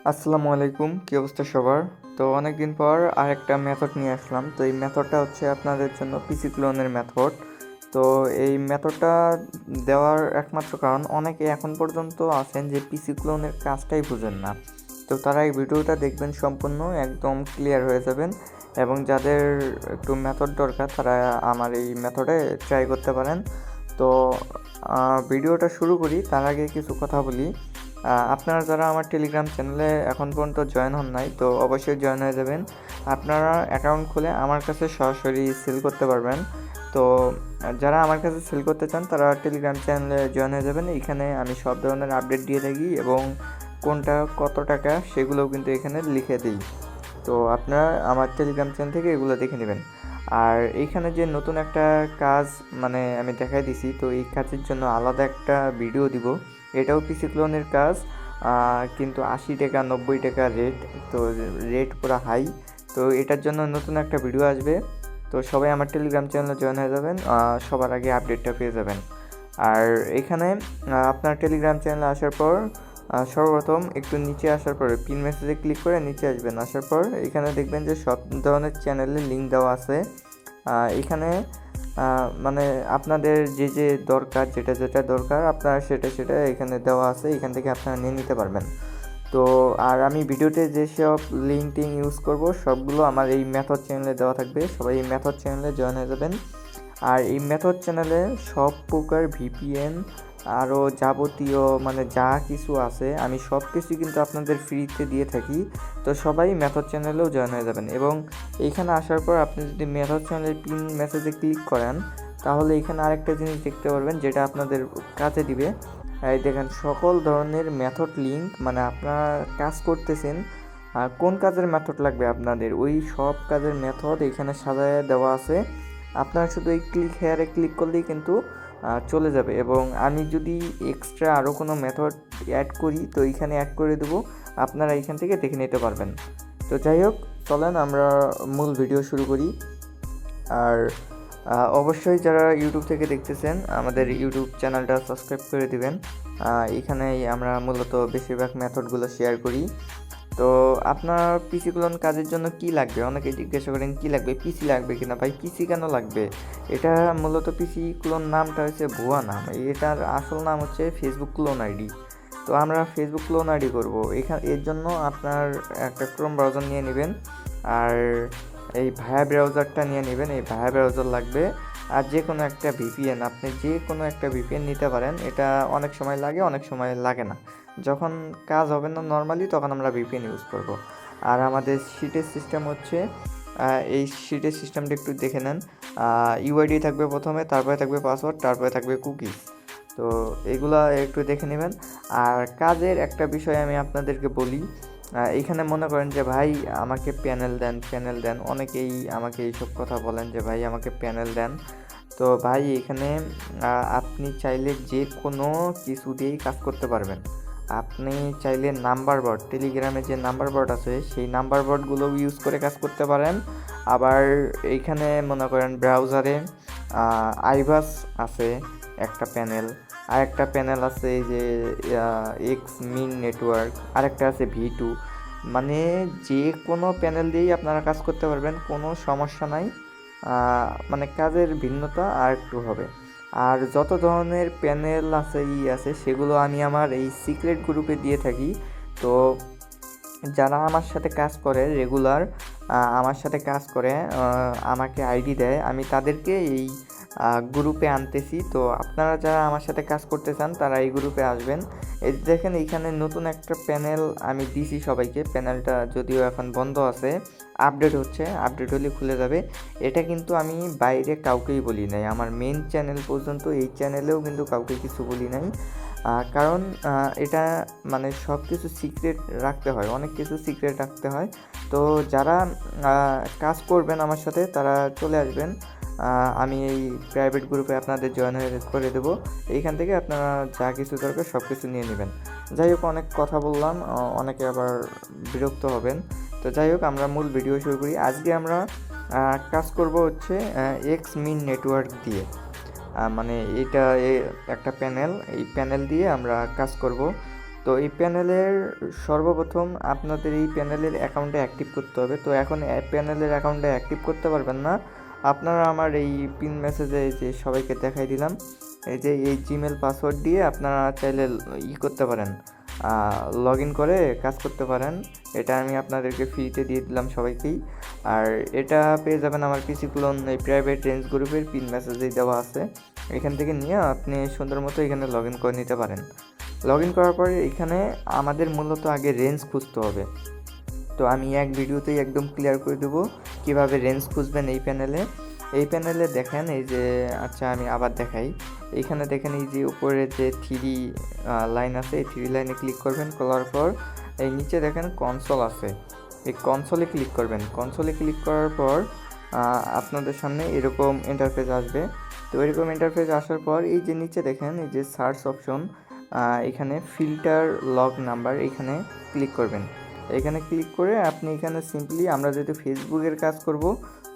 আসসালামু আলাইকুম, কী অবস্থা সবার? তো অনেকদিন পর আরেকটা মেথড নিয়ে আসলাম। তো এই মেথডটা হচ্ছে আপনাদের জন্য পিসি ক্লোনের মেথড। তো এই মেথডটা দেওয়ার একমাত্র কারণ, অনেকে এখন পর্যন্ত আছেন যে পিসি ক্লোনের কাজটাই বুঝেন না। তো তারা এই ভিডিওটা দেখবেন, সম্পূর্ণ একদম ক্লিয়ার হয়ে যাবেন। এবং যাদের একটু মেথড দরকার তারা আমার এই মেথডে ট্রাই করতে পারেন। তো ভিডিওটা শুরু করি তার আগে কিছু কথা বলি। আপনারা যারা আমার টেলিগ্রাম চ্যানেলে এখন পর্যন্ত জয়েন হন নাই, তো অবশ্যই জয়েন হয়ে যাবেন। আপনারা অ্যাকাউন্ট খুলে আমার কাছে সরাসরি সেল করতে পারবেন। তো যারা আমার কাছে সেল করতে চান তারা টেলিগ্রাম চ্যানেলে জয়েন হয়ে যাবেন। এখানে আমি সব ধরনের আপডেট দিয়ে থাকি এবং কোনটা কত টাকা সেগুলোও কিন্তু এখানে লিখে দিই। তো আপনারা আমার টেলিগ্রাম চ্যানেল থেকে এগুলো দেখে নেবেন। আর এইখানে যে নতুন একটা কাজ মানে আমি দেখাই দিছি, তো এই কাজের জন্য আলাদা একটা ভিডিও দিব। এটাও পিসি ক্লোনের কাজ, কিন্তু 80 টাকা 90 টাকা রেট। তো রেট পুরো হাই। তো এটার জন্য নতুন একটা ভিডিও আসবে। তো সবাই আমার টেলিগ্রাম চ্যানেলে জয়েন হয়ে যাবেন, সবার আগে আপডেটটা পেয়ে যাবেন। আর এখানে আপনার টেলিগ্রাম চ্যানেলে আসার পর সর্বপ্রথম একটু নিচে আসার পরে পিন মেসেজে ক্লিক করে নিচে আসবেন। আসার পর এখানে দেখবেন যে সব ধরনের চ্যানেলের লিঙ্ক দেওয়া আছে। এখানে মানে আপনাদের যে দরকার, যেটা দরকার আপনারা সেটা এখানে দেওয়া আছে। এখান থেকে আপনারা নিয়ে নিতে পারবেন। তো আর আমি ভিডিওতে যেসব লিঙ্ক ইউজ করব সবগুলো আমার এই মেথড চ্যানেলে দেওয়া থাকবে। সবাই এই মেথড চ্যানেলে জয়েন হয়ে যাবেন। আর এই মেথড চ্যানেলে সব প্রকার ভিপিএন আরও যাবতীয় মানে যা কিছু আছে আমি সব কিছু কিন্তু আপনাদের ফ্রিতে দিয়ে থাকি। তো সবাই মেথড চ্যানেলেও জয়েন হয়ে যাবেন। এবং এইখানে আসার পর আপনি যদি মেথড চ্যানেলের পিন মেসেজে ক্লিক করেন তাহলে এখানে আরেকটা জিনিস দেখতে পারবেন যেটা আপনাদের কাজে দিবে। এই দেখেন সকল ধরনের মেথড লিঙ্ক, মানে আপনারা কাজ করতেছেন কোন কাজের মেথড লাগবে আপনাদের, ওই সব কাজের মেথড এখানে সাজায় দেওয়া আছে। আপনারা শুধু এই ক্লিক হেয়ারে ক্লিক করলেই কিন্তু চলে যাবে। এবং আমি যদি এক্সট্রা আরও কোনো মেথড অ্যাড করি তো এইখানে অ্যাড করে দেবো, আপনারা এখান থেকে দেখে নিতে পারবেন। তো যাই হোক, চলেন আমরা মূল ভিডিও শুরু করি। আর অবশ্যই যারা ইউটিউব থেকে দেখতেছেন আমাদের ইউটিউব চ্যানেলটা সাবস্ক্রাইব করে দিবেন। এখানেই আমরা মূলত বেশিরভাগ মেথডগুলো শেয়ার করি। তো আপনার পিসি ক্লোন কাজের জন্য কি লাগবে, অনেকে জিজ্ঞাসা করেন কি লাগবে, পিসি লাগবে কিনা। ভাই পিসি কেন লাগবে? এটা মূলত পিসি ক্লোন নামটা হচ্ছে ভুয়া নাম। এটার আসল নাম হচ্ছে ফেসবুক ক্লোন আইডি। তো আমরা ফেসবুক ক্লোন আইডি করবো এর জন্য আপনার একটা ক্রোম ব্রাউজার নিয়ে নেবেন। আর এই ভায়া ব্রাউজারটা নিয়ে নেবেন, এই ভায়া ব্রাউজার লাগবে। আর যে কোনো একটা ভিপিএন, আপনি যে কোনো একটা ভিপিএন নিতে পারেন। এটা অনেক সময় লাগে, অনেক সময় লাগে না। যখন কাজ হবে না নর্মালি তখন আমরা ভিপিএন ইউজ করব। আর আমাদের শিটের সিস্টেম হচ্ছে এই শিটের সিস্টেমটা একটু দেখে নেন। ইউআইডি থাকবে প্রথমে, তারপরে থাকবে পাসওয়ার্ড, তারপরে থাকবে কুকিজ। তো এগুলা একটু দেখে নেবেন। আর কাজের একটা বিষয় আমি আপনাদেরকে বলি। এইখানে মনে করেন যে ভাই আমাকে প্যানেল দেন, অনেকেই আমাকে এইসব কথা বলেন যে ভাই আমাকে প্যানেল দেন। তো ভাই এখানে আপনি চাইলে যে কোনো কিছু দিয়েই কাজ করতে পারবেন। আপনি চাইলে নাম্বার বোর্ড, টেলিগ্রামে যে নাম্বার বোর্ড আছে সেই নাম্বার বোর্ডগুলো ইউজ করে কাজ করতে পারেন। আবার এইখানে মনে করেন ব্রাউজারে আইভাস আছে একটা প্যানেল, আর একটা প্যানেল আছে এই যে এক্স মিন নেটওয়ার্ক, আরেকটা আছে ভি2। মানে যে কোনো প্যানেল দিয়েই আপনারা কাজ করতে পারবেন, কোনো সমস্যা নাই। মানে কাজের ভিন্নতা আর একটু হবে। আর যত ধরনের প্যানেল আছে সেগুলো আমি আমার এই সিক্রেট গ্রুপে দিয়ে থাকি। তো যারা আমার সাথে কাজ করে রেগুলার, আমার সাথে কাজ করে, আমাকে আইডি দেয়, আমি তাদেরকে এই গ্রুপে আনতেছি। তো আপনারা যারা আমার সাথে কাজ করতে চান তারা এই গ্রুপে আসবেন। এই দেখেন এইখানে নতুন একটা প্যানেল আমি দিছি সবাইকে। প্যানেলটা যদিও এখন বন্ধ আছে, আপডেট হচ্ছে, আপডেট হলে খুলে যাবে। এটা কিন্তু আমি বাইরে কাউকেই বলি নাই, আমার মেন চ্যানেল পর্যন্ত, এই চ্যানেলেও কিন্তু কাউকে কিছু বলি নাই। কারণ এটা মানে সব কিছু সিক্রেট রাখতে হয়, অনেক কিছু সিক্রেট রাখতে হয়। তো যারা কাজ করবেন আমার সাথে তারা চলে আসবেন, আমি এই প্রাইভেট গ্রুপে আপনাদের জয়েন করে দেবো। এইখান থেকে আপনারা যা কিছু দরকার সব কিছু নিয়ে নেবেন। যাই হোক, অনেক কথা বললাম, অনেকে আবার বিরক্ত হবেন। তো যাই হোক, আমরা মূল ভিডিও শুরু করি। আজকে আমরা কাজ করব হচ্ছে এক্স মিন নেটওয়ার্ক দিয়ে। মানে এটা একটা প্যানেল, এই প্যানেল দিয়ে আমরা কাজ করব। তো এই প্যানেলের সর্বপ্রথম আপনাদের এই প্যানেলের অ্যাকাউন্টে অ্যাক্টিভ করতে হবে। তো এখন প্যানেলের অ্যাকাউন্টে অ্যাক্টিভ করতে পারবেন না, আপনারা আমার এই পিন মেসেজে যে সবাইকে দেখাই দিলাম, এই যে এই জিমেল পাসওয়ার্ড দিয়ে আপনারা চাইলে করতে পারেন, লগ ইন করে কাজ করতে পারেন। এটা আমি আপনাদেরকে ফ্রিতে দিয়ে দিলাম সবাইকেই। আর এটা পেয়ে যাবেন আমার পিসি ক্লোন এই প্রাইভেট রেঞ্জ গ্রুপের পিন মেসেজেই দেওয়া আছে। এখান থেকে নিয়ে আপনি সুন্দর মতো এখানে লগ ইন করে নিতে পারেন। লগ ইন করার পরে এখানে আমাদের মূলত আগে রেঞ্জ খুঁজতে হবে। তো আমি এক ভিডিওতেই একদম ক্লিয়ার করে দেবো কীভাবে রেঞ্জ খুঁজবেন এই প্যানেলে। এই প্যানেলে দেখেন এই যে, আচ্ছা আমি আবার দেখাই, এইখানে দেখেন এই যে উপরে যে 3 লাইন আছে, এই 3 লাইনে ক্লিক করবেন। করার পর এই নিচে দেখেন কনসোল আছে, এই কনসোলে ক্লিক করবেন। কনসোলে ক্লিক করার পর আপনাদের সামনে এরকম ইন্টারফেস আসবে। তো এরকম ইন্টারফেস আসার পর এই যে নিচে দেখেন এই যে সার্চ অপশন, এখানে ফিল্টার লগ নাম্বার এখানে ক্লিক করবেন। এখানে ক্লিক করে আপনি এখানে সিম্পলি, আমরা যেহেতু ফেসবুকের কাজ করব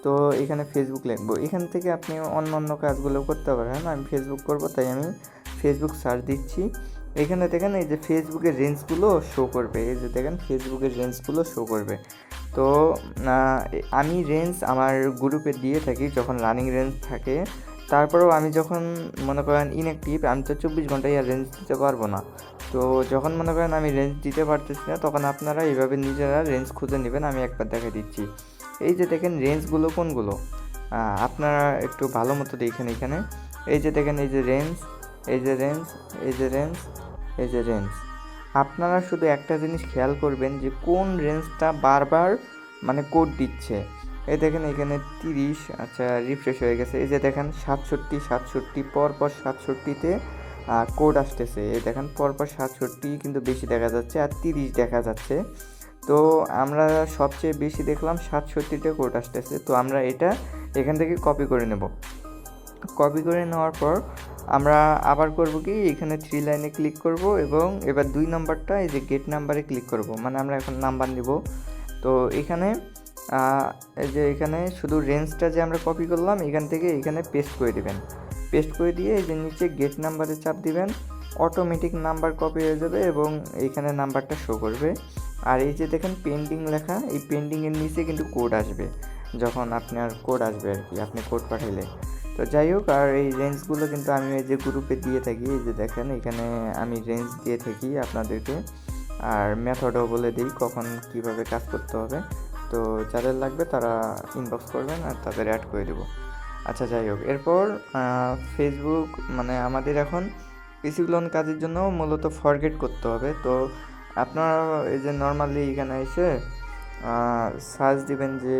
তো এখানে ফেসবুক লিখবো। এখান থেকে আপনি অন্য কাজগুলো করতে পারেন। আমি ফেসবুক করব তাই আমি ফেসবুক সার্চ দিচ্ছি। এখানে দেখেন এই যে ফেসবুকের রেঞ্জগুলো শো করবে, এই যে দেখেন ফেসবুকের রেঞ্জগুলো শো করবে। তো আমি রেঞ্জ আমার গ্রুপে দিয়ে থাকি যখন রানিং রেঞ্জ থাকে। তারপরেও আমি যখন মনে করেন ইনঅ্যাক্টিভ, আমি তো 24 ঘন্টায় আর রেঞ্জ দিতে পারবো না। তো যখন মনে করেন আমি রেঞ্জ দিতে পারতেছি না, তখন আপনারা এইভাবে নিজেরা রেঞ্জ খুঁজে নেবেন। আমি একবার দেখে দিচ্ছি। এই যে দেখেন রেঞ্জগুলো কোনগুলো, আপনারা একটু ভালো মতো দেখেন। এখানে এই যে দেখেন এই যে রেঞ্জ, এই যে রেঞ্জ, এই যে রেঞ্জ, এই যে রেঞ্জ। আপনারা শুধু একটা জিনিস খেয়াল করবেন যে কোন রেঞ্জটা বারবার মানে কোড দিচ্ছে। এই দেখেন এখানে 30, আচ্ছা রিফ্রেশ হয়ে গেছে। এই যে দেখেন 67 পরপর 67তে কোড আসতেছে। এই দেখেন পরপর 67 কিন্তু বেশি দেখা যাচ্ছে, আর 30 দেখা যাচ্ছে। তো আমরা সবচেয়ে বেশি দেখলাম 67তে কোড আসতেছে। তো আমরা এটা এখান থেকে কপি করে নেব। কপি করে নেওয়ার পর আমরা আবার করব কি, এখানে 3 লাইনে ক্লিক করব এবং এবার 2 নাম্বারটা এই যে গেট নাম্বারে ক্লিক করব, মানে আমরা এখন নাম্বার নিব। তো এখানে এই যে এখানে শুধু রেঞ্জটা যে আমরা কপি করলাম এখান থেকে এখানে পেস্ট করে দিবেন। পেস্ট করে দিয়ে এই যে নিচে গেট নাম্বারে চাপ দিবেন, অটোমেটিক নাম্বার কপি হয়ে যাবে এবং এইখানে নাম্বারটা শো করবে। আর এই যে দেখেন পেন্ডিং লেখা, এই পেন্ডিংয়ের নিচে কিন্তু কোড আসবে, যখন আপনার কোড আসবে আর কি, আপনি কোড পাঠাইলে। তো যাই হোক, আর এই রেঞ্জগুলো কিন্তু আমি এই যে গ্রুপে দিয়ে থাকি। এই যে দেখেন এখানে আমি রেঞ্জ দিয়ে থাকি আপনাদেরকে, আর মেথডও বলে দিই কখন কিভাবে কাজ করতে হবে। তো যাদের লাগবে তারা ইনবক্স করবেন আর তাদের অ্যাড করে দেবো। আচ্ছা যাই হোক, এরপর ফেসবুক মানে আমাদের এখন পিসি ক্লোন কাজের জন্য মূলত ফরগেট করতে হবে। তো আপনারা এই যে নর্মালি এখানে এসে সার্চ দিবেন যে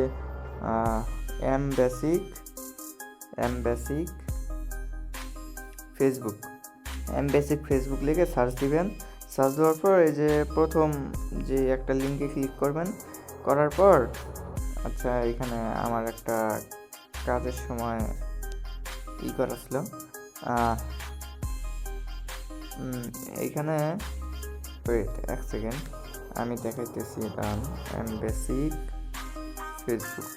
এম বেসিক ফেসবুক লিখে সার্চ দিবেন। সার্চ দেওয়ার পর এই যে প্রথম যে একটা লিঙ্কে ক্লিক করবেন। করার পর আচ্ছা এখানে আমার একটা কাজের সময় করা ছিল, এইখানে ওয়েট এক সেকেন্ড আমি দেখাইতেছি। এটা বেসিক ফেসবুক,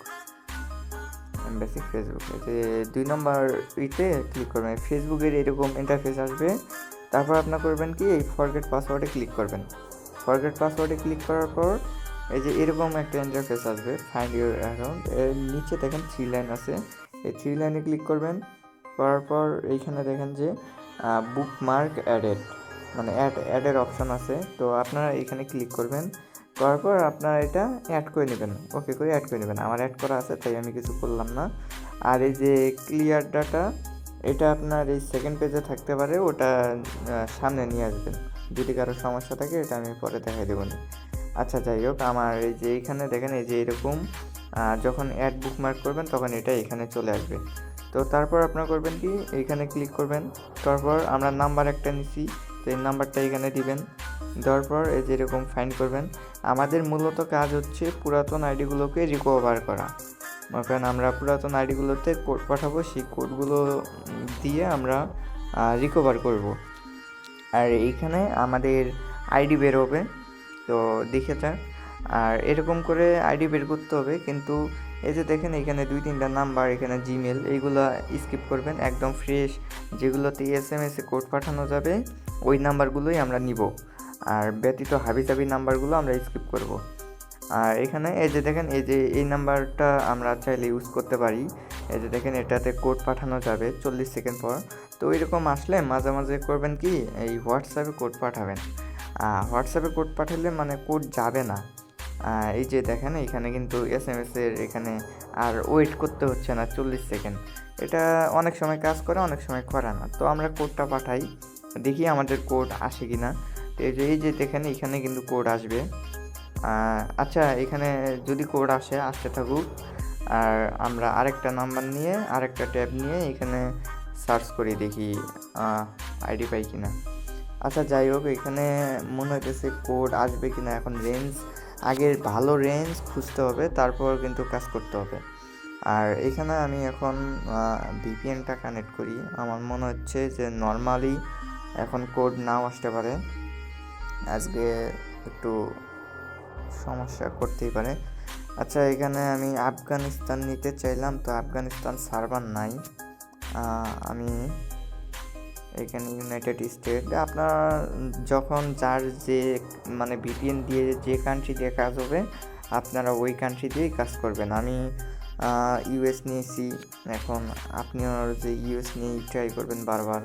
এই যে 2 নম্বর ক্লিক করবেন। ফেসবুকের এরকম ইন্টারফেস আসবে। তারপর আপনার করবেন কি, এই ফরগেট পাসওয়ার্ডে ক্লিক করবেন। ফরগেট পাসওয়ার্ডে ক্লিক করার পর এই যে এরকম একটা ইন্টারফেস আসবে, ফাইন্ড ইউর অ্যাকাউন্ট। এর নিচে দেখেন 3 লাইন আছে, এই 3 লাইনে ক্লিক করবেন। করার পর এইখানে দেখেন যে বুকমার্ক অ্যাডেড, মানে অ্যাডের অপশন আছে। তো আপনারা এখানে ক্লিক করবেন। করার পর আপনারা এটা অ্যাড করে নেবেন, ওকে করে অ্যাড করে নেবেন। আমার অ্যাড করা আছে তাই আমি কিছু করলাম না। আর এই যে ক্লিয়ার ডাটা, এটা আপনার এই সেকেন্ড পেজে থাকতে পারে, ওটা সামনে নিয়ে আসবেন। যদি কারো সমস্যা থাকে এটা আমি পরে দেখাই দেবো না। আচ্ছা যাই হোক, আমার এই যে এইখানে দেখেন এই যে এরকম যখন অ্যাড বুকমার্ক করবেন তখন এটা এখানে চলে আসবে। তো তারপর আপনারা করবেন কি, এইখানে ক্লিক করবেন। তারপর আমরা নাম্বার একটা নিছি, তো এই নাম্বারটা এখানে দিবেন। দেওয়ার পর এই যে এরকম ফাইন্ড করবেন। আমাদের মূলত কাজ হচ্ছে পুরাতন আইডিগুলোকে রিকভার করা। কারণ আমরা পুরাতন আইডিগুলোতে কোড পাঠাবো, সেই কোডগুলো দিয়ে আমরা রিকভার করব। আর এইখানে আমাদের আইডি বের হবে, তো দেখে যান। আর এরকম করে আইডি বের করতে হবে। কিন্তু এই যে দেখেন এখানে 2-3টা নাম্বার, এখানে জিমেল, এইগুলো স্কিপ করবেন। একদম ফ্রেশ যেগুলোতে SMS কোড পাঠানো যাবে ওই নাম্বারগুলোই আমরা নিব। আর ব্যতীত হাবিজাবি নাম্বারগুলো আমরা স্কিপ করব। আর এখানে এই যে দেখেন, এই যে এই নাম্বারটা আমরা চাইলে ইউজ করতে পারি। এই যে দেখেন, এটাতে কোড পাঠানো যাবে 40 সেকেন্ড পর। তো এরকম আসলে মাঝে মাঝে করবেন কি, এই হোয়াটসঅ্যাপে কোড পাঠাবেন। হোয়াটসঅ্যাপে কোড পাঠালে মানে কোড যাবে না। এই যে দেখেন, এখানে কিন্তু SMS-এর এখানে আর ওয়েট করতে হচ্ছে না 40 সেকেন্ড। এটা অনেক সময় কাজ করে, অনেক সময় করে না। তো আমরা কোডটা পাঠাই, দেখি আমাদের কোড আসে কি না। তো এই যে দেখেন, এখানে কিন্তু কোড আসবে। আচ্ছা, এখানে যদি কোড আসতে থাকুক। আর আমরা আরেকটা নাম্বার নিয়ে, আরেকটা ট্যাব নিয়ে এখানে সার্চ করি, দেখি আইডি পাই কিনা। আচ্ছা, যাই হোক, এখানে মনে হইতেছে কোড আসবে কিনা। এখন আগের ভালো রেঞ্জ খুঁজতে হবে, তারপর কিন্তু কাজ করতে হবে। আর এখানে আমি এখন VPN-টা কানেক্ট করি। আমার মনে হচ্ছে যে নর্মালি এখন কোড নাও আসতে পারে, আজকে একটু সমস্যা করতেই পারে। আচ্ছা, এখানে আমি আফগানিস্তান নিতে চাইলাম, তো আফগানিস্তান সার্ভার নাই। আমি এখানে ইউনাইটেড স্টেট। আপনার যখন যার যে মানে VPN দিয়ে যে কান্ট্রি দিয়ে কাজ হবে, আপনারা ওই কান্ট্রি দিয়েই কাজ করবেন। আমি US নিয়েছি। এখন আপনিও যে US নিয়েই ট্রাই করবেন বারবার,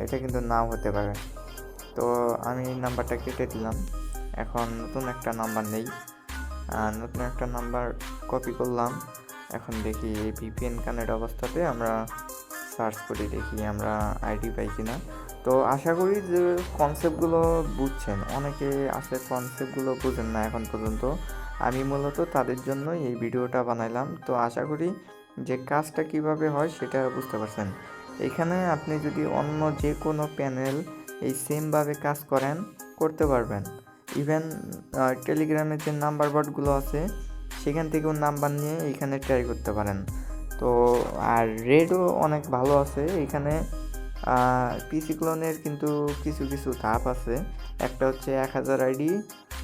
এটা কিন্তু নাও হতে পারে। তো আমি নাম্বারটা কেটে দিলাম। এখন নতুন একটা নাম্বার নেই, নতুন একটা নাম্বার কপি করলাম। এখন দেখি এই VPN কানেক্ট অবস্থাতে আমরা সার্চ করি, দেখি আমরা আইডি পাই কিনা। তো আশা করি যে কনসেপ্টগুলো বুঝছেন। অনেকে আছে কনসেপ্টগুলো বুঝেন না এখন পর্যন্ত। আমি মূলত তাদের জন্য এই ভিডিওটা বানাইলাম। তো আশা করি যে কাজটা কিভাবে হয় সেটা বুঝতে পারছেন। এখানে আপনি যদি অন্য যে কোনো প্যানেল এই সেমভাবে কাজ করতে পারবেন। ইভেন টেলিগ্রামের যে নাম্বার বোর্ডগুলো আছে, সেখান থেকেও নাম্বার নিয়ে এখানে ট্রাই করতে পারেন। তো আর রেডও অনেক ভালো আছে এখানে। পিসি ক্লোনের কিন্তু কিছু কিছু ধাপ আছে। একটা হচ্ছে 1000 আইডি,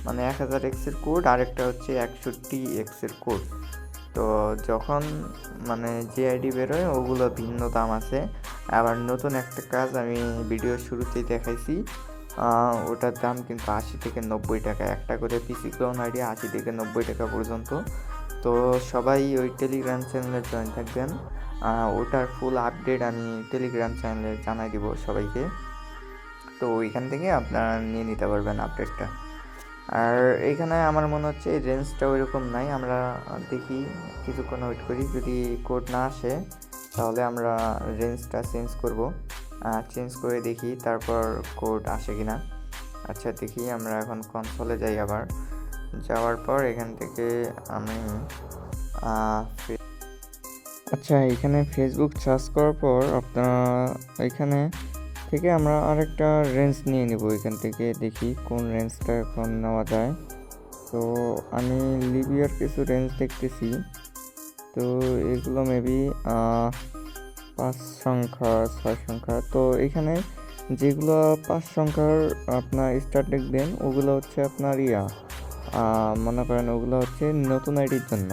মানে 1000 এক্সের কোড, আরেকটা হচ্ছে 61 এক্সের কোড। তো যখন মানে যে আইডি বেরোয় ওগুলো ভিন্ন দাম আছে। আবার নতুন একটা কাজ আমি ভিডিওর শুরুতেই দেখাইছি, ওটার দাম কিন্তু 80 থেকে 90 টাকা। একটা করে পিসি ক্লোন আইডি 80 থেকে 90 টাকা পর্যন্ত। তো সবাই ওই টেলিগ্রাম চ্যানেলে জয়েন থাকবেন। ওটার ফুল আপডেট আমি টেলিগ্রাম চ্যানেলে জানাই দিব সবাইকে। তো ওইখান থেকে আপনারা নিয়ে নিতে পারবেন আপডেটটা। আর এইখানে আমার মনে হচ্ছে এই রেঞ্জটা ওইরকম নাই। আমরা দেখি, কিছুক্ষণ ওয়েট করি, যদি কোড না আসে তাহলে আমরা রেঞ্জটা চেঞ্জ করে দেখি তারপর কোড আসে কিনা। আচ্ছা, দেখি আমরা এখন কনসোলে যাই। আবার যাওয়ার পর এখান থেকে আমি আচ্ছা, এখানে ফেসবুক সার্চ করার পর আপনারা এখানে থেকে আমরা আরেকটা রেঞ্জ নিয়ে নেব। এখান থেকে দেখি কোন রেঞ্জটা এখন নেওয়া যায়। তো আমি লিবিয়ার কিছু রেঞ্জ দেখতেছি। তো এগুলো মেবি 5 সংখ্যা 6 সংখ্যা। তো এখানে যেগুলো 5 সংখ্যার আপনার স্টার্ট দেখবেন, ওগুলো হচ্ছে আপনার মনে করেন ওগুলো হচ্ছে নতুন আইডির জন্য।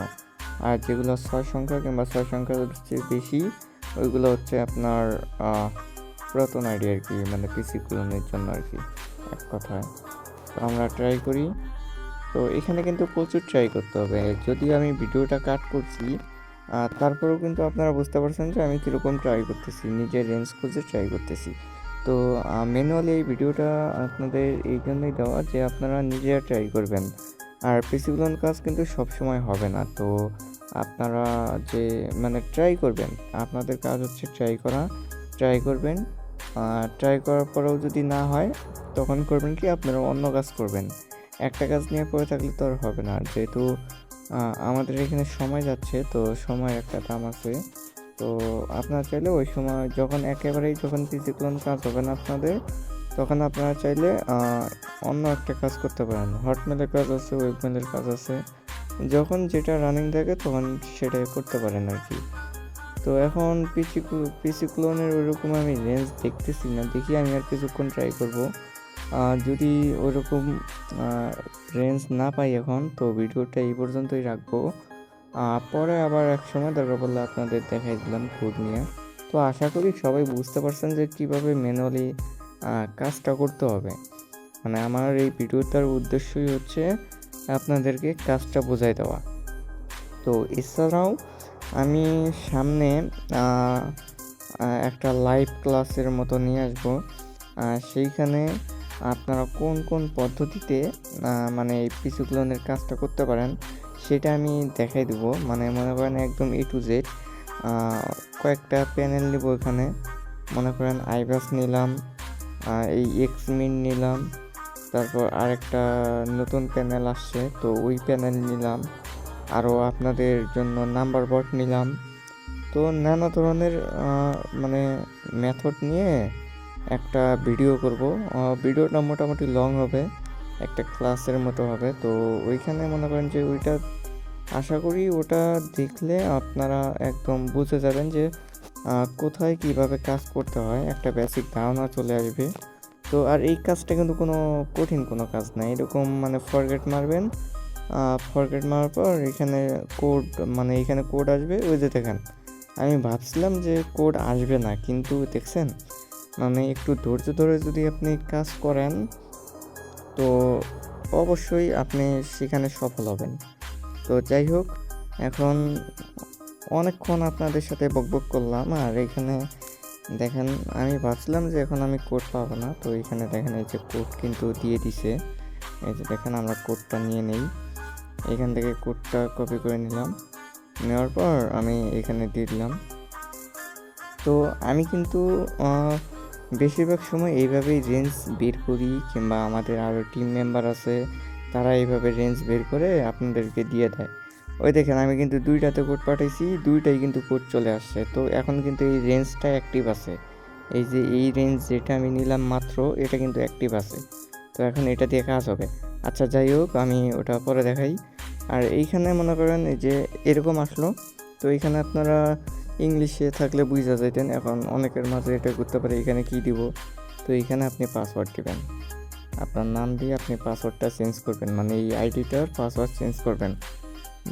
আর যেগুলো 6 সংখ্যা কিংবা 6 সংখ্যার চেয়ে বেশি, ওইগুলো হচ্ছে আপনার পুরাতন আইডি আর কি, মানে পিসি ক্লোনের জন্য আর কি, এক কথায়। তো আমরা ট্রাই করি। তো এখানে কিন্তু প্রচুর ট্রাই করতে হবে। যদিও আমি ভিডিওটা কাট করছি, তারপরেও কিন্তু আপনারা বুঝতে পারছেন যে আমি কীরকম ট্রাই করতেছি, নিজের রেঞ্জ খুঁজে ট্রাই করতেছি। তো ম্যানুয়ালি এই ভিডিওটা আপনাদের এই জন্যই দেওয়া যে আপনারা নিজেরা ট্রাই করবেন। আর পিসি ক্লোন কাজ কিন্তু সবসময় হবে না। তো আপনারা যে মানে ট্রাই করবেন, আপনাদের কাজ হচ্ছে ট্রাই করবেন। ট্রাই করার পরেও যদি না হয়, তখন করবেন কি, আপনারা অন্য কাজ করবেন। একটা কাজ নিয়ে পড়ে থাকলে তো আর হবে না। যেহেতু আমাদের এখানে সময় যাচ্ছে, তো সময়ের একটা দাম আছে। তো আপনারা চাইলে ওই সময় যখন পিসি ক্লোন কাজ হবে না আপনাদের, তখন আপনারা চাইলে অন্য একটা কাজ করতে পারেন। হটমেলের কাজ আছে, ওয়েবমেলের কাজ আছে। যখন যেটা রানিং থাকে তখন সেটাই করতে পারেন আর কি। তো এখন পিসি ক্লোনের ওইরকম আমি রেঞ্জ দেখতেছি না। দেখি আমি আর কিছুক্ষণ ট্রাই করব। যদি ওইরকম রেঞ্জ না পাই এখন, তো ভিডিওটা এই পর্যন্তই রাখবো। পরে আবার এক সময় দরকার পড়লে আপনাদের দেখাই দিলাম কোড নিয়ে। তো আশা করি সবাই বুঝতে পারছেন যে কীভাবে ম্যানুয়ালি কাজটা করতে হবে। মানে আমার এই ভিডিওটার উদ্দেশ্যই হচ্ছে আপনাদেরকে কাজটা বোঝাই দেওয়া। তো এছাড়াও আমি সামনে একটা লাইভ ক্লাসের মতো নিয়ে আসবো। সেইখানে আপনারা কোন কোন পদ্ধতিতে মানে এই পিসি ক্লোনের কাজটা করতে পারেন সেটা আমি দেখাই দেবো। মানে মনে করেন একদম A to Z কয়েকটা প্যানেল নিব। এখানে মনে করেন আইবাস নিলাম, এই এক্সমিন নিলাম, তারপর আরেকটা নতুন প্যানেল আসছে তো ওই প্যানেল নিলাম, আরও আপনাদের জন্য নাম্বার বোর্ড নিলাম। তো নানা ধরনের মানে মেথড নিয়ে একটা ভিডিও করব। ভিডিওটা মোটামুটি লং হবে, একটা ক্লাসের মতো হবে। তো ওইখানে মনে করেন যে ওইটা আশা করি ওটা দেখলে আপনারা একদম বুঝে যাবেন যে কোথায় কিভাবে কাজ করতে হয়, একটা বেসিক ধারণা চলে আসবে। তো আর এই কাজটা কিন্তু কোনো কঠিন কোনো কাজ না, এরকম মানে ফরগেট মারবেন, ফরগেট মারার পর এখানে কোড, মানে এখানে কোড আসবে। ওই যে দেখেন, আমি ভাবছিলাম যে কোড আসবে না, কিন্তু দেখছেন মানে একটু ধৈর্য ধরে যদি আপনি কাজ করেন তো অবশ্যই আপনি সেখানে সফল হবেন। তো যাই হোক, এখন অনেকক্ষণ আপনাদের সাথে বকবক করলাম, আর এখানে দেখেন আমি ভাবছিলাম যে এখন আমি কোড পাবো না। তো এখানে দেখেন এই যে কোড কিন্তু দিয়ে দিছে। এই যে দেখেন আমরা কোডটা নিয়ে নেই, এখান থেকে কোডটা কপি করে নিলাম, নেওয়ার পর আমি এখানে দিয়ে দিলাম। তো আমি কিন্তু বেশিরভাগ সময় এইভাবেই রেঞ্জ বের করি, কিংবা আমাদের আরও টিম মেম্বার আছে তারা এইভাবে রেঞ্জ বের করে আপনাদেরকে দিয়ে দেয়। ওই দেখেন আমি কিন্তু দুইটাতে কোড পাঠাইছি, দুইটাই কিন্তু কোড চলে আসছে। তো এখন কিন্তু এই রেঞ্জটা অ্যাক্টিভ আছে, এই যে এই রেঞ্জ যেটা আমি নিলাম মাত্র এটা কিন্তু অ্যাক্টিভ আছে। তো এখন এটা দিয়ে কাজ হবে। আচ্ছা যাই হোক, আমি ওটা পরে দেখাই। আর এইখানে মনে করেন এই যে এরকম আসলো, তো এইখানে আপনারা ইংলিশে থাকলে বুঝা যাইতেন। এখন অনেকের মাঝে এটা করতে পারে, এখানে কি দিব, তো এইখানে আপনি পাসওয়ার্ড দিবেন, আপনার নাম দিয়ে আপনি পাসওয়ার্ডটা চেঞ্জ করবেন, মানে এই আইডিটার পাসওয়ার্ড চেঞ্জ করবেন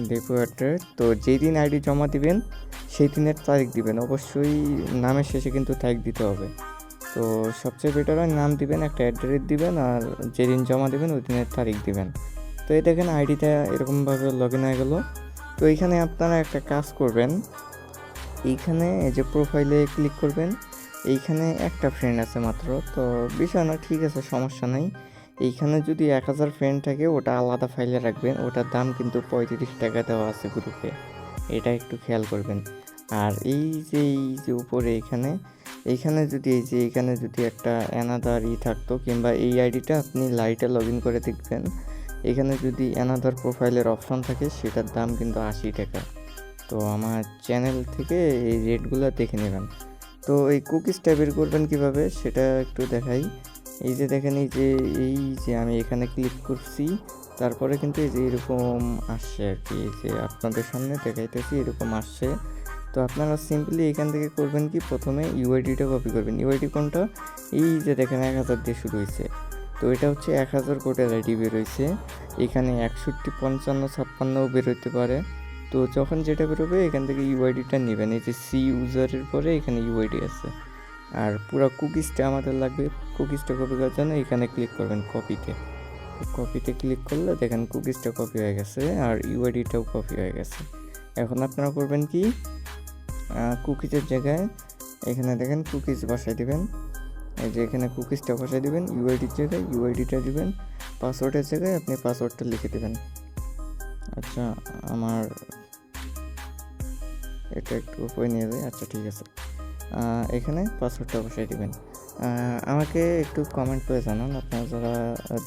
ডিপো অ্যাড্রেস। তো যেই দিন আইডি জমা দিবেন সেই দিনের তারিখ দিবেন, অবশ্যই নামের শেষে কিন্তু তারিখ দিতে হবে। তো সবচেয়ে বেটার হয় নাম দিবেন, একটা অ্যাড্রেস দিবেন, আর যেদিন জমা দিবেন ওই দিনের তারিখ দিবেন। তো এই দেখেন আইডিটা এরকমভাবে লগ ইন হয়ে গেল। তো এইখানে আপনারা একটা কাজ করবেন, এইখানে এই যে প্রোফাইলে ক্লিক করবেন, এইখানে একটা ফ্রেন্ড আছে মাত্র, তো বিষয় না, ঠিক আছে সমস্যা নাই। এইখানে যদি 1000 ফ্রেন্ড থাকে ওটা আলাদা ফাইলে রাখবেন, ওটার দাম কিন্তু 35 টাকা দেওয়া আছে গ্রুপে, এটা একটু খেয়াল করবেন। আর এই যে উপরে এইখানে যদি এই যে এখানে যদি একটা অ্যানাদার থাকতো, কিংবা এই আইডিটা আপনি লাইটে লগ ইন করে দেখবেন, এখানে যদি অ্যানাদার প্রোফাইলের অপশন থাকে সেটার দাম কিন্তু 80 টাকা। তো আমার চ্যানেল থেকে এই রেটগুলো দেখে নেবেন। তো এই কুকিজটা বের করবেন কিভাবে সেটা একটু দেখাই। এই যে দেখেন এই যে আমি এখানে ক্লিক করছি, তারপরে কিন্তু এই যে এরকম আসছে আর কি, এই যে আপনাদের সামনে দেখাইতেছি এরকম আসছে। তো আপনারা সিম্পলি এখান থেকে করবেন কি, প্রথমে ইউআইডিটা কপি করবেন। ইউআইডি কোনটা, এই যে দেখেন 1000 দিয়ে শুরু হয়েছে, তো এটা হচ্ছে 1000 কোডের আইডি বেরোইছে। এখানে 61, 55, 56ও বেরোতে পারে। তো যখন যেটা বেরোবে এখান থেকে ইউআইডিটা নেবেন, এই যে সি ইউজারের পরে এখানে ইউআইডি আছে। আর পুরো কুকিজটা আমাদের লাগবে, কুকিজটা কপি করার জন্য এখানে ক্লিক করবেন কপিতে। কপিতে ক্লিক করলে দেখেন কুকিজটা কপি হয়ে গেছে, আর ইউআইডিটাও কপি হয়ে গেছে। এখন আপনারা করবেন কি, কুকিজের জায়গায় এখানে দেখেন কুকিজ বসাই দিবেন, এই যে এখানে কুকিজটা বসাই দিবেন, ইউআইডির জায়গায় ইউআইডিটা দিবেন, পাসওয়ার্ডের জায়গায় আপনি পাসওয়ার্ডটা লিখে দেবেন। আচ্ছা আমার এটা একটু উপরে নিয়ে যায়, আচ্ছা ঠিক আছে। এখানে পাসওয়ার্ডটা বসাই দিবেন। আমাকে একটু কমেন্ট করে জানান, আপনারা যারা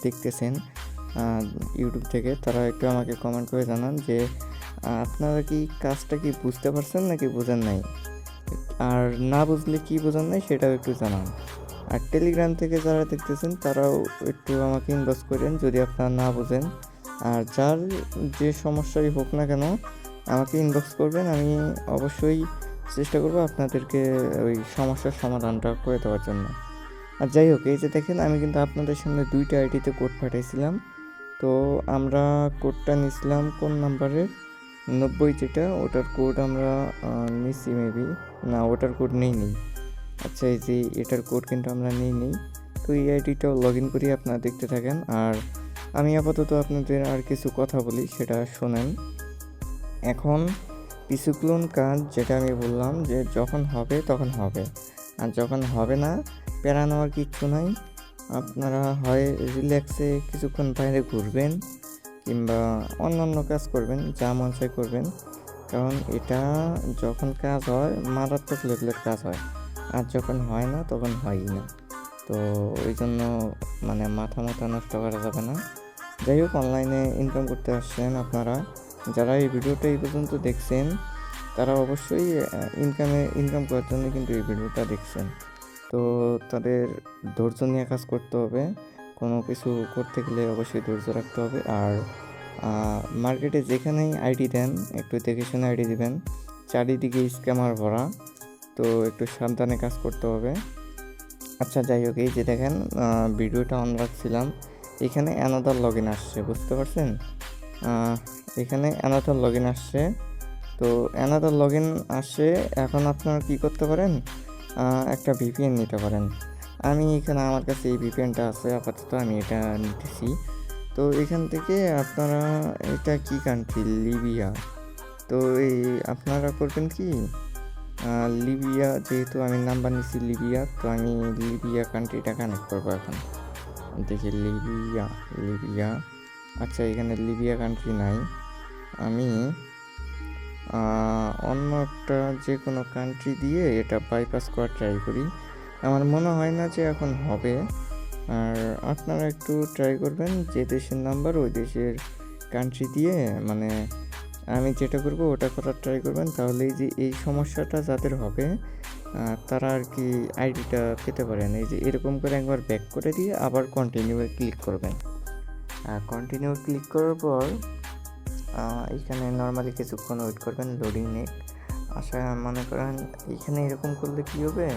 দেখতেছেন ইউটিউব থেকে তারা একটু আমাকে কমেন্ট করে জানান যে আপনারা কি কাজটা কি বুঝতে পারছেন নাকি বোঝেন নাই, আর না বুঝলে কি বোঝেন নাই সেটাও একটু জানান। আর টেলিগ্রাম থেকে যারা দেখতেছেন তারাও একটু আমাকে ইনবক্স করেন যদি আপনারা না বোঝেন। আর যার যে সমস্যাই হোক না কেন আমাকে ইনবক্স করবেন, আমি অবশ্যই চেষ্টা করব আপনাদেরকে ওই সমস্যার সমাধানটা করে দেওয়ার জন্য। আর যাই হোক, এই যে দেখেন আমি কিন্তু আপনাদের সামনে 2টা আইডিতে কোড পাঠাইছিলাম। তো আমরা কোডটা নিছিলাম কোন নাম্বারের, 90 যেটা, ওটার কোড আমরা নিছি মেবি, না ওটার কোড নেই। আচ্ছা এই যে এটার কোড কিন্তু আমরা নেই। তো তো এই আইডিটাও লগ ইন করি, আপনারা দেখতে থাকেন। আর আমি আপাতত আপনাদের আর কিছু কথা বলি, সেটা শোনেন। এখন পিসি ক্লোন কাজ যেটা আমি বললাম যে যখন হবে তখন হবে, আর যখন হবে না প্যারা নেওয়ার কিচ্ছু নাই। আপনারা হয় রিল্যাক্সে কিছুক্ষণ বাইরে ঘুরবেন কিংবা অন্যান্য কাজ করবেন, যা মন চায় করবেন, কারণ এটা যখন কাজ হয় মারাত্মক লেভেলের কাজ হয়, আর যখন হয় না তখন হয়ই না। তো ওই জন্য মানে মাথা নষ্ট করা যাবে না। যাই হোক, অনলাইনে ইনকাম করতে আসছেন আপনারা, যারা এই ভিডিওটা এই পর্যন্ত দেখছেন তারা অবশ্যই ইনকাম করার জন্য কিন্তু এই ভিডিওটা দেখছেন। তো তাদের ধৈর্য নিয়ে কাজ করতে হবে, কোনো কিছু করতে গেলে অবশ্যই ধৈর্য রাখতে হবে। আর মার্কেটে যেখানেই আইডি দেন একটু দেখে শুনে আইডি দিবেন, চারিদিকে স্ক্যামার ভরা, তো একটু সাবধানে কাজ করতে হবে। আচ্ছা যাই হোক, এই যে দেখেন ভিডিওটা অন রাখছিলাম, এখানে অ্যানাদার লগ ইন আসছে, বুঝতে পারছেন? এখানে অ্যানাদার লগ ইন আসছে। তো অ্যানাদার লগ ইন আসে, এখন আপনারা কী করতে পারেন, একটা ভিপিএন নিতে পারেন। আমি এখানে আমার কাছে এই ভিপিএনটা আছে, আপাতত আমি এটা নিতেছি। তো এখান থেকে আপনারা, এটা কি কান্ট্রি, লিবিয়া। তো এই আপনারা করবেন কি, লিবিয়া, যেহেতু আমি নাম্বার নিচ্ছি লিবিয়া, তো আমি লিবিয়া কান্ট্রিটা কানেক্ট করবো। এখন দেখি লিবিয়া, আচ্ছা এখানে লিবিয়া কান্ট্রি নাই, আমি অন্য একটা যে কোনো কান্ট্রি দিয়ে এটা বাইপাস করার ট্রাই করি। আমার মনে হয় না যে এখন হবে। আর আপনারা একটু ট্রাই করবেন, যে দেশের নাম্বার ওই দেশের কান্ট্রি দিয়ে, মানে আমি যেটা করব ওটা করার ট্রাই করবেন। তাহলে এই সমস্যাটা যাদের হবে তারা আর কি আইডিটা পেতে পারেন। এই যে এরকম করে একবার ব্যাক করে দিয়ে আবার কন্টিনিউ ক্লিক করবেন। কন্টিনিউ ক্লিক করার পর এখানে নর্মালি কিছুক্ষণ ওয়েট করবেন, লোডিং নেক আশা মনে করেন। এখানে এরকম করলে কী হবে,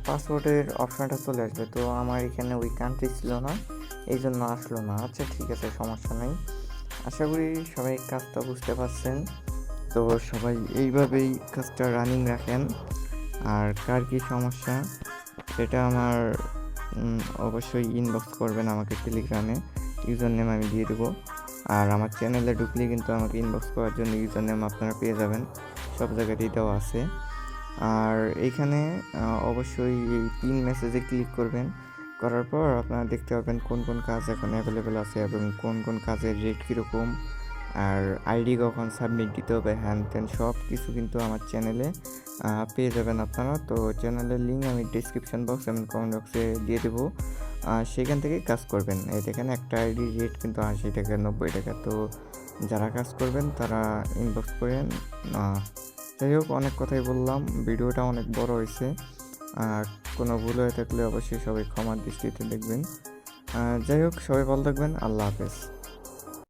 পাসওয়ার্ডের অপশানটা চলে আসবে। তো আমার এখানে ওই কান্ট্রি ছিল না, এই জন্য আসলো না। আচ্ছা ঠিক আছে, সমস্যা নেই। আশা করি সবাই কাজটা বুঝতে পারছেন। তো সবাই এইভাবেই কাজটা রানিং রাখেন। আর কার কী সমস্যা সেটা আমার অবশ্যই ইনবক্স করবেন আমাকে টেলিগ্রামে, ইউজার নেম আমি দিয়ে দেবো। আর আমার চ্যানেলে ঢুকলে কিন্তু আমাকে ইনবক্স করার জন্য ইউজার নেম আপনারা পেয়ে যাবেন, সব জায়গাতেই দেওয়া আছে। আর এইখানে অবশ্যই এই 3 মেসেজে ক্লিক করবেন, করার পর আপনারা দেখতে পাবেন কোন কোন কাজ এখন অ্যাভেলেবেল আছে এবং কোন কোন কাজের রেট কীরকম, আর আইডি কখন সাবমিট দিতে হবে, হ্যান ত্যান সব কিছু কিন্তু আমার চ্যানেলে পেয়ে যাবেন আপনারা। তো চ্যানেলের লিঙ্ক আমি ডিসক্রিপশন বক্স এবং কমেন্ট বক্সে দিয়ে দেবো, সেখান থেকে কাজ করবেন। এই দেখেন একটা আইডি রেট কিন্তু 80 টাকা 90 টাকা। তো যারা কাজ করবেন তারা ইনবক্স করেন। যাই হোক, অনেক কথাই বললাম, ভিডিওটা অনেক বড় হয়েছে, আর কোনো ভুল হয়ে থাকলে অবশ্যই সবাই ক্ষমার দৃষ্টিতে দেখবেন। যাই হোক, সবাই ভালো থাকবেন, আল্লাহ হাফেজ।